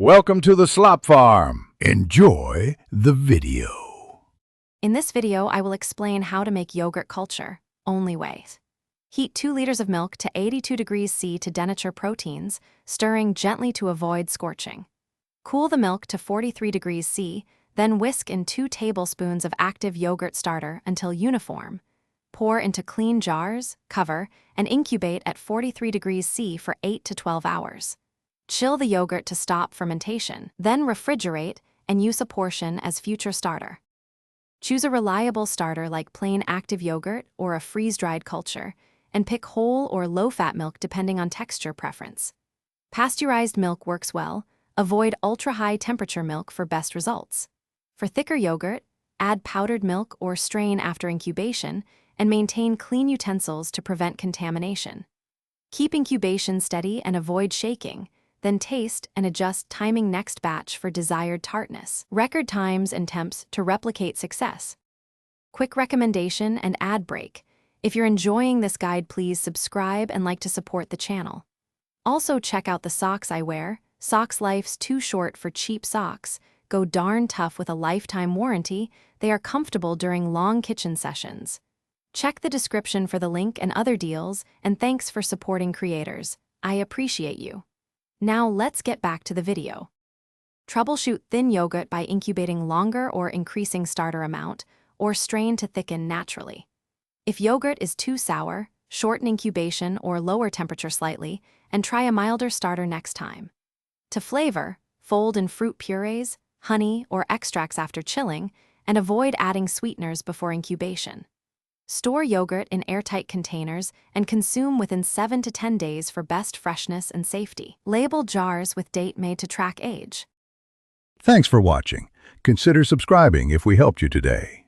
Welcome to the Slop Farm. Enjoy the video. In this video, I will explain how to make yogurt culture, only way. Heat 2 liters of milk to 82 degrees C to denature proteins, stirring gently to avoid scorching. Cool the milk to 43 degrees C, then whisk in 2 tablespoons of active yogurt starter until uniform. Pour into clean jars, cover, and incubate at 43 degrees C for 8 to 12 hours. Chill the yogurt to stop fermentation, then refrigerate and use a portion as future starter. Choose a reliable starter like plain active yogurt or a freeze-dried culture, and pick whole or low-fat milk depending on texture preference. Pasteurized milk works well. Avoid ultra-high temperature milk for best results. For thicker yogurt, add powdered milk or strain after incubation, and maintain clean utensils to prevent contamination. Keep incubation steady and avoid shaking. Then taste and adjust timing next batch for desired tartness. Record times and temps to replicate success. Quick recommendation and ad break. If you're enjoying this guide, please subscribe and like to support the channel. Also check out the socks I wear. Socks life's too short for cheap socks. Go darn tough with a lifetime warranty. They are comfortable during long kitchen sessions. Check the description for the link and other deals, and thanks for supporting creators. I appreciate you. Now let's get back to the video. Troubleshoot thin yogurt by incubating longer or increasing starter amount, or strain to thicken naturally. If yogurt is too sour, shorten incubation or lower temperature slightly, and try a milder starter next time. To flavor, fold in fruit purees, honey, or extracts after chilling, and avoid adding sweeteners before incubation. Store yogurt in airtight containers and consume within 7 to 10 days for best freshness and safety. Label jars with date made to track age. Thanks for watching. Consider subscribing if we helped you today.